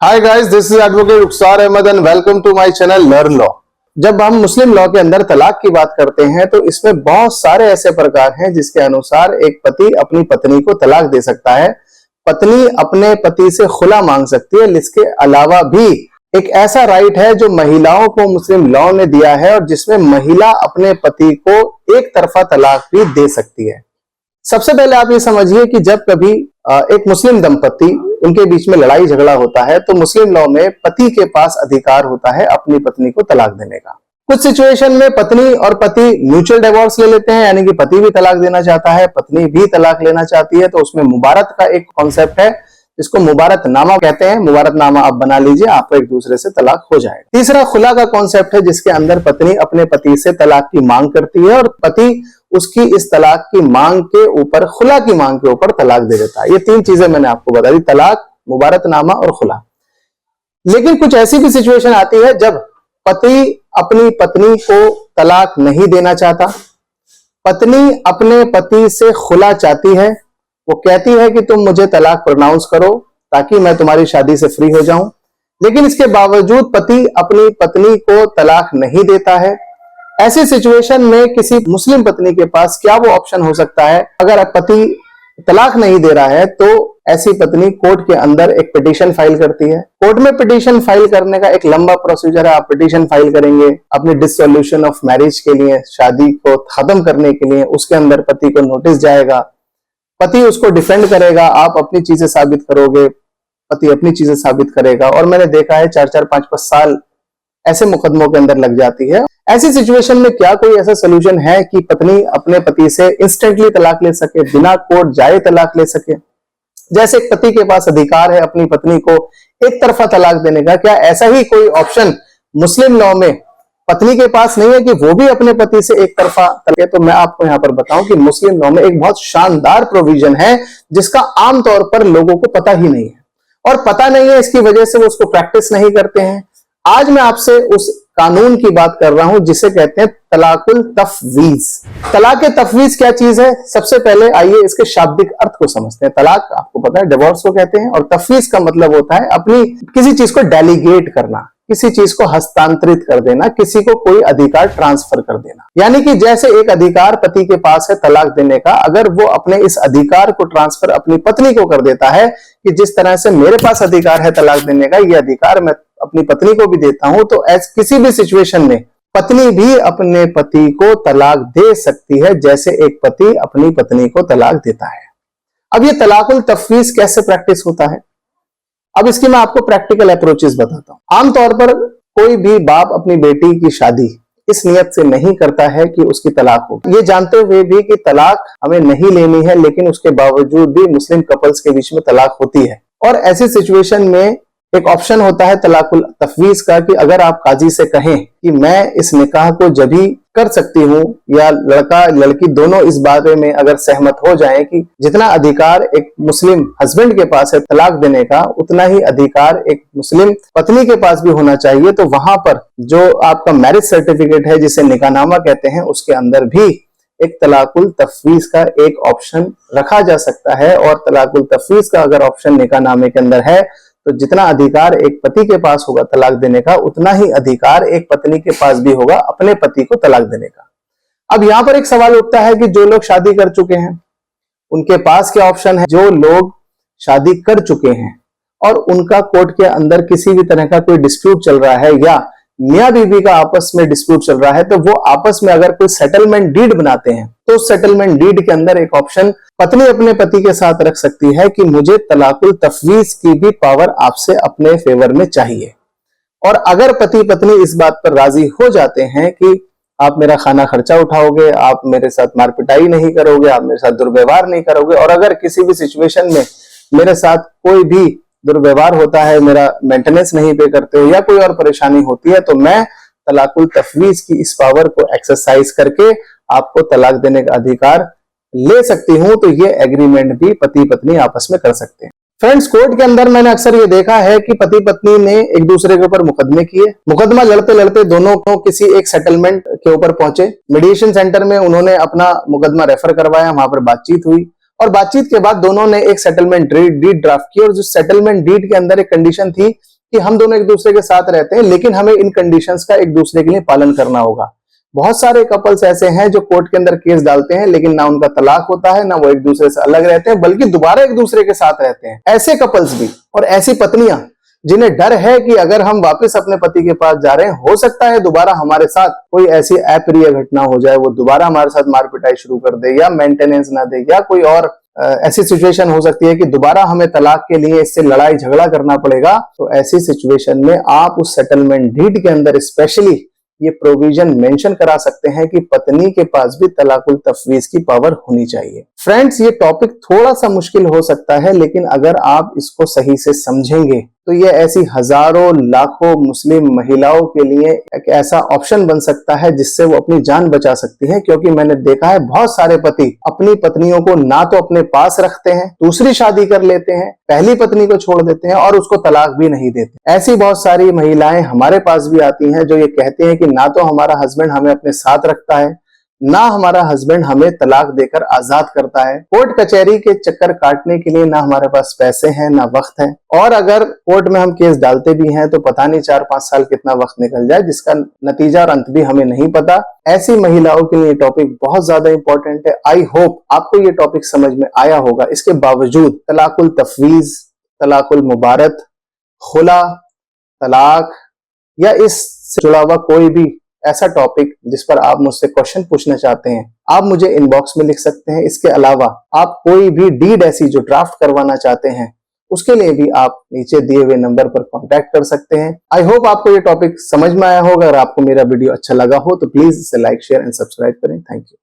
Hi guys, this is advocate Rukhsar Ahmad and welcome to my channel learn law. जब हम मुस्लिम law के अंदर तलाक की बात करते हैं तो इसमें बहुत सारे ऐसे प्रकार हैं जिसके अनुसार एक पति अपनी पत्नी को तलाक दे सकता है, पत्नी अपने पति से खुला मांग सकती है। इसके अलावा भी एक ऐसा राइट है जो महिलाओं को मुस्लिम लॉ ने दिया है और जिसमें महिला अपने पति को एक तरफा तलाक भी दे सकती है। सबसे पहले आप ये समझिए कि जब कभी एक मुस्लिम दंपति उनके बीच में लड़ाई झगड़ा होता है तो मुस्लिम लॉ में पति के पास अधिकार होता है अपनी पत्नी को तलाक देने का। कुछ सिचुएशन में पत्नी और पति म्यूचुअल डिवोर्स ले लेते हैं, यानी कि पति भी तलाक देना चाहता है, पत्नी भी तलाक लेना चाहती है, तो उसमें मुबारत का एक कॉन्सेप्ट है जिसको मुबारतनामा कहते हैं। मुबारतनामा आप बना लीजिए, आपको एक दूसरे से तलाक हो जाएगा। तीसरा खुला का कॉन्सेप्ट है जिसके अंदर पत्नी अपने पति से तलाक की मांग करती है और पति उसकी इस तलाक की मांग के ऊपर, खुला की मांग के ऊपर तलाक दे देता है। ये तीन चीजें मैंने आपको बता दी, तलाक, मुबारतनामा और खुला। लेकिन कुछ ऐसी भी सिचुएशन आती है जब पति अपनी पत्नी को तलाक नहीं देना चाहता, पत्नी अपने पति से खुला चाहती है, वो कहती है कि तुम मुझे तलाक प्रोनाउंस करो ताकि मैं तुम्हारी शादी से फ्री हो जाऊं, लेकिन इसके बावजूद पति अपनी पत्नी को तलाक नहीं देता है। ऐसी सिचुएशन में किसी मुस्लिम पत्नी के पास क्या वो ऑप्शन हो सकता है? अगर पति तलाक नहीं दे रहा है तो ऐसी पत्नी कोर्ट के अंदर एक पिटीशन फाइल करती है। कोर्ट में पिटीशन फाइल करने का एक लंबा प्रोसीजर है। आप पिटीशन फाइल करेंगे अपनी डिसोल्यूशन ऑफ मैरिज के लिए, शादी को खत्म करने के लिए। उसके अंदर पति को नोटिस जाएगा, पति उसको डिफेंड करेगा, आप अपनी चीजें साबित करोगे, पति अपनी चीजें साबित करेगा। और मैंने देखा है 4-4, 5-5 साल ऐसे मुकदमों के अंदर लग जाती है। ऐसी सिचुएशन में क्या कोई ऐसा सोल्यूशन है कि पत्नी अपने पति से इंस्टेंटली तलाक ले सके, बिना कोर्ट जाए तलाक ले सके? जैसे एक पति के पास अधिकार है अपनी पत्नी को एक तरफा तलाक देने का, क्या ऐसा ही कोई ऑप्शन मुस्लिम लॉ में पत्नी के पास नहीं है कि वो भी अपने पति से एक तरफा तलाक? तो मैं आपको यहां पर बताऊं कि मुस्लिम लॉ में एक बहुत शानदार प्रोविजन है जिसका आमतौर पर लोगों को पता ही नहीं है, और पता नहीं है इसकी वजह से वो उसको प्रैक्टिस नहीं करते हैं। आज मैं आपसे उस कानून की बात कर रहा हूं जिसे कहते हैं तलाकुल तफवीज। तलाक तफवीज क्या चीज है? सबसे पहले आइए इसके शाब्दिक अर्थ को समझते हैं। तलाक आपको पता है डिवोर्स को कहते हैं, और तफवीज का मतलब होता है अपनी किसी चीज को डेलीगेट करना, किसी चीज को हस्तांतरित कर देना, किसी को कोई अधिकार ट्रांसफर कर देना। यानी कि जैसे एक अधिकार पति के पास है तलाक देने का, अगर वो अपने इस अधिकार को ट्रांसफर अपनी पत्नी को कर देता है कि जिस तरह से मेरे पास अधिकार है तलाक देने का, ये अधिकार मैं अपनी पत्नी को भी देता हूं, तो किसी भी सिचुएशन में पत्नी भी अपने पति को तलाक दे सकती है जैसे एक पति अपनी पत्नी को तलाक देता है। अब ये तलाकुल तफवीज कैसे प्रैक्टिस होता है? अब इसकी मैं आपको प्रैक्टिकल अप्रोचेस बताता हूं। आमतौर पर कोई भी बाप अपनी बेटी की शादी इस नियत से नहीं करता है कि उसकी तलाक हो, ये जानते हुए भी कि तलाक हमें नहीं लेनी है, लेकिन उसके बावजूद भी मुस्लिम कपल्स के बीच में तलाक होती है। और ऐसी सिचुएशन में एक ऑप्शन होता है तलाकुल तफवीज का कि अगर आप काजी से कहें कि मैं इस निकाह को जब ही कर सकती हूं, या लड़का लड़की दोनों इस बारे में अगर सहमत हो जाएं कि जितना अधिकार एक मुस्लिम हस्बैंड के पास है तलाक देने का, उतना ही अधिकार एक मुस्लिम पत्नी के पास भी होना चाहिए, तो वहां पर जो आपका मैरिज सर्टिफिकेट है जिसे निकाहनामा कहते हैं, उसके अंदर भी एक तलाकुल तफवीज का एक ऑप्शन रखा जा सकता है। और तलाकुल तफवीज का अगर ऑप्शन निकाहनामे के अंदर है तो जितना अधिकार एक पति के पास होगा तलाक देने का, उतना ही अधिकार एक पत्नी के पास भी होगा अपने पति को तलाक देने का। अब यहां पर एक सवाल उठता है कि जो लोग शादी कर चुके हैं उनके पास क्या ऑप्शन है? जो लोग शादी कर चुके हैं और उनका कोर्ट के अंदर किसी भी तरह का कोई डिस्प्यूट चल रहा है, या मियां बीवी का आपस में डिस्प्यूट चल रहा है, तो वो आपस में अगर कोई सेटलमेंट डीड बनाते हैं तो सेटलमेंट डीड के अंदर एक ऑप्शन पत्नी अपने पति के साथ रख सकती है कि मुझे तलाकुल तफवीज की भी पावर आपसे अपने फेवर में चाहिए। और अगर पति पत्नी इस बात पर राजी हो जाते हैं कि आप मेरा खाना खर्चा उठाओगे, आप मेरे साथ मारपिटाई नहीं करोगे, आप मेरे साथ दुर्व्यवहार नहीं करोगे, और अगर किसी भी सिचुएशन में मेरे साथ कोई भी दुर्व्यवहार होता है, मेरा मेंटेनेंस नहीं पे करते हो, या कोई और परेशानी होती है, तो मैं तलाकुल तफवीज की इस पावर को एक्सरसाइज करके आपको तलाक देने का अधिकार ले सकती हूं। तो ये एग्रीमेंट भी पति पत्नी आपस में कर सकते हैं। फ्रेंड्स, कोर्ट के अंदर मैंने अक्सर ये देखा है कि पति पत्नी ने एक दूसरे के ऊपर मुकदमे किए, मुकदमा लड़ते लड़ते दोनों को किसी एक सेटलमेंट के ऊपर पहुंचे। मीडिएशन सेंटर में उन्होंने अपना मुकदमा रेफर करवाया, वहां पर बातचीत हुई, और बातचीत के बाद दोनों ने एक सेटलमेंट डीड ड्राफ्ट की, और जो सेटलमेंट डीड के अंदर एक कंडीशन थी कि हम दोनों एक दूसरे के साथ रहते हैं, लेकिन हमें इन कंडीशंस का एक दूसरे के लिए पालन करना होगा। बहुत सारे कपल्स ऐसे हैं जो कोर्ट के अंदर केस डालते हैं, लेकिन ना उनका तलाक होता है, ना वो एक दूसरे से अलग रहते हैं, बल्कि दोबारा एक दूसरे के साथ रहते हैं। ऐसे कपल्स भी और ऐसी पत्नियां जिन्हें डर है कि अगर हम वापस अपने पति के पास जा रहे हैं, हो सकता है दोबारा हमारे साथ कोई ऐसी अप्रिय घटना हो जाए, वो दोबारा हमारे साथ मार पिटाई शुरू कर दे या मेंटेनेंस ना दे, या कोई और ऐसी सिचुएशन हो सकती है कि दोबारा हमें तलाक के लिए इससे लड़ाई झगड़ा करना पड़ेगा। तो ऐसी सिचुएशन में आप उस सेटलमेंट डीड के अंदर स्पेशली ये प्रोविजन मेंशन करा सकते हैं कि पत्नी के पास भी तलाकुल तफवीज की पावर होनी चाहिए। फ्रेंड्स, ये टॉपिक थोड़ा सा मुश्किल हो सकता है, लेकिन अगर आप इसको सही से समझेंगे तो ये ऐसी हजारों लाखों मुस्लिम महिलाओं के लिए एक ऐसा ऑप्शन बन सकता है जिससे वो अपनी जान बचा सकती हैं। क्योंकि मैंने देखा है बहुत सारे पति अपनी पत्नियों को ना तो अपने पास रखते हैं, दूसरी शादी कर लेते हैं, पहली पत्नी को छोड़ देते हैं और उसको तलाक भी नहीं देते। ऐसी बहुत सारी महिलाएं हमारे पास भी आती हैं जो ये कहती हैं कि ना तो हमारा हस्बैंड हमें अपने साथ रखता है, ना हमारा हस्बैंड हमें तलाक देकर आजाद करता है। कोर्ट कचहरी के चक्कर काटने के लिए ना हमारे पास पैसे हैं, ना वक्त है, और अगर कोर्ट में हम केस डालते भी हैं तो पता नहीं 4-5 साल कितना वक्त निकल जाए, जिसका नतीजा और अंत भी हमें नहीं पता। ऐसी महिलाओं के लिए टॉपिक बहुत ज्यादा इंपॉर्टेंट है। आई होप आपको ये टॉपिक समझ में आया होगा। इसके बावजूद तलाकुल तफवीज, तलाकुल मुबारत, खुला, तलाक या इससे जुड़ा हुआ कोई भी ऐसा टॉपिक जिस पर आप मुझसे क्वेश्चन पूछना चाहते हैं, आप मुझे इनबॉक्स में लिख सकते हैं। इसके अलावा आप कोई भी डीड ऐसी जो ड्राफ्ट करवाना चाहते हैं, उसके लिए भी आप नीचे दिए हुए नंबर पर कांटेक्ट कर सकते हैं। आई होप आपको ये टॉपिक समझ में आया होगा। अगर आपको मेरा वीडियो अच्छा लगा हो तो प्लीज इसे लाइक, शेयर एंड सब्सक्राइब करें। Thank you.